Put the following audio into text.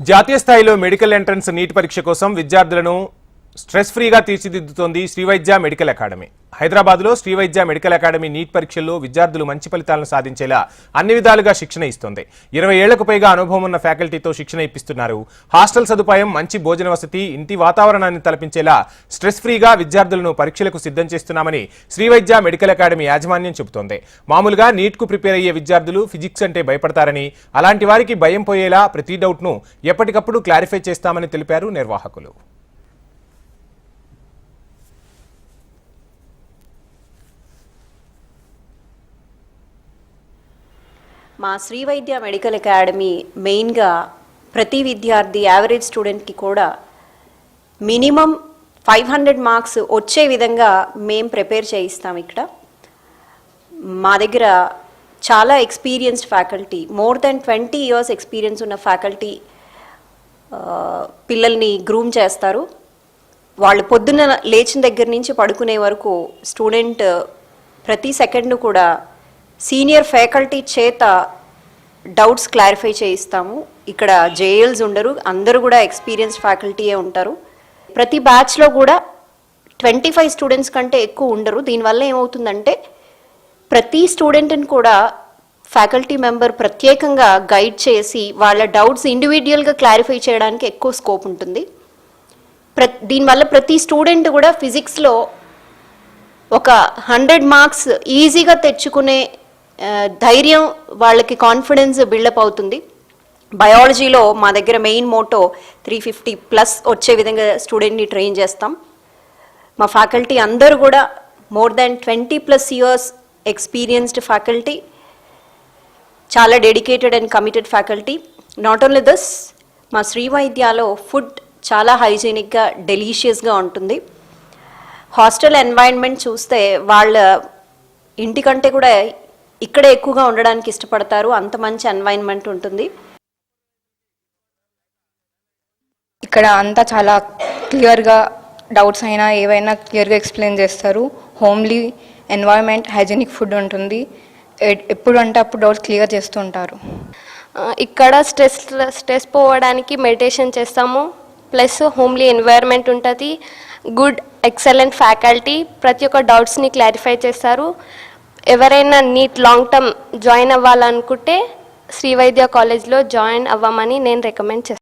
జాతీయ స్థాయిలో medical entrance neat పరీక్ష కోసం విద్యార్థులను స్ట్రెస్ ఫ్రీగా తీర్చిదిద్దుతోంది శ్రీవైద్య మెడికల్ అకాడమీ. హైదరాబాద్లో శ్రీవైద్య మెడికల్ అకాడమీ నీట్ పరీక్షల్లో విద్యార్థులు మంచి ఫలితాలను సాధించేలా అన్ని విధాలుగా శిక్షణ ఇస్తోంది. 20 ఏళ్లకు పైగా అనుభవం ఉన్న ఫ్యాకల్టీతో శిక్షణ ఇప్పిస్తున్నారు. హాస్టల్ సదుపాయం, మంచి భోజన వసతి, ఇంటి వాతావరణాన్ని తలపించేలా స్ట్రెస్ ఫ్రీగా విద్యార్థులను పరీక్షలకు సిద్ధం చేస్తున్నామని శ్రీవైద్య మెడికల్ అకాడమీ యాజమాన్యం చెబుతోంది. మామూలుగా నీట్కు ప్రిపేర్ అయ్యే విద్యార్థులు ఫిజిక్స్ అంటే భయపడతారని, అలాంటి వారికి భయం పోయేలా ప్రతి డౌట్ను ఎప్పటికప్పుడు క్లారిఫై చేస్తామని తెలిపారు నిర్వాహకులు. మా శ్రీవైద్య మెడికల్ అకాడమీ మెయిన్గా ప్రతి విద్యార్థి యావరేజ్ స్టూడెంట్కి కూడా మినిమం 500 మార్క్స్ వచ్చే విధంగా మేము ప్రిపేర్ చేయిస్తాం. ఇక్కడ మా దగ్గర చాలా experienced faculty, more than 20 years experience ఉన్న ఫ్యాకల్టీ పిల్లల్ని గ్రూమ్ చేస్తారు. వాళ్ళు పొద్దున్న లేచిన దగ్గర నుంచి పడుకునే వరకు స్టూడెంట్ ప్రతి సెకండ్ కూడా సీనియర్ ఫ్యాకల్టీ చేత డౌట్స్ క్లారిఫై చేయిస్తాము. ఇక్కడ జేఎల్స్ ఉండరు, అందరూ కూడా ఎక్స్పీరియన్స్డ్ ఫ్యాకల్టీయే ఉంటారు. ప్రతి బ్యాచ్లో కూడా 25 స్టూడెంట్స్ కంటే ఎక్కువ ఉండరు. దీనివల్ల ఏమవుతుందంటే ప్రతి స్టూడెంట్ని కూడా ఫ్యాకల్టీ మెంబర్ ప్రత్యేకంగా గైడ్ చేసి వాళ్ళ డౌట్స్ ఇండివిజువల్గా క్లారిఫై చేయడానికి ఎక్కువ స్కోప్ ఉంటుంది. దీనివల్ల ప్రతి స్టూడెంట్ కూడా ఫిజిక్స్లో ఒక 100 మార్క్స్ ఈజీగా తెచ్చుకునే ధైర్యం, వాళ్ళకి కాన్ఫిడెన్స్ బిల్డప్ అవుతుంది. బయాలజీలో మా దగ్గర మెయిన్ మోటో 350+ వచ్చే విధంగా స్టూడెంట్ని ట్రైన్ చేస్తాం. మా ఫ్యాకల్టీ అందరూ కూడా more than 20+ years experienced faculty, చాలా dedicated and committed faculty. Not only this, మా శ్రీవైద్యాలో ఫుడ్ చాలా హైజీనిక్గా, డెలీషియస్గా ఉంటుంది. హాస్టల్ ఎన్వైరన్మెంట్ చూస్తే వాళ్ళ ఇంటికంటే కూడా ఇక్కడే ఎక్కువగా ఉండడానికి ఇష్టపడతారు. అంత మంచి ఎన్వైరన్మెంట్ ఉంటుంది. ఇక్కడ అంతా చాలా క్లియర్గా డౌట్స్ అయినా ఏవైనా క్లియర్గా ఎక్స్ప్లెయిన్ చేస్తారు. హోమ్లీ ఎన్వైరన్మెంట్, హైజీనిక్ ఫుడ్ ఉంటుంది. ఎప్పుడు అంటే అప్పుడు డౌట్స్ క్లియర్ చేస్తూ ఉంటారు. ఇక్కడ స్ట్రెస్ పోవడానికి మెడిటేషన్ చేస్తాము. ప్లస్ హోమ్లీ ఎన్వైరన్మెంట్ ఉంటుంది. గుడ్ ఎక్సలెంట్ ఫ్యాకల్టీ ప్రతి ఒక్క డౌట్స్ని క్లారిఫై చేస్తారు. ఎవరైనా నీట్ లాంగ్ టర్మ్ జాయిన్ అవ్వాలనుకుంటే శ్రీవైద్య కాలేజ్లో జాయిన్ అవ్వమని నేను రికమెండ్ చేస్తాను.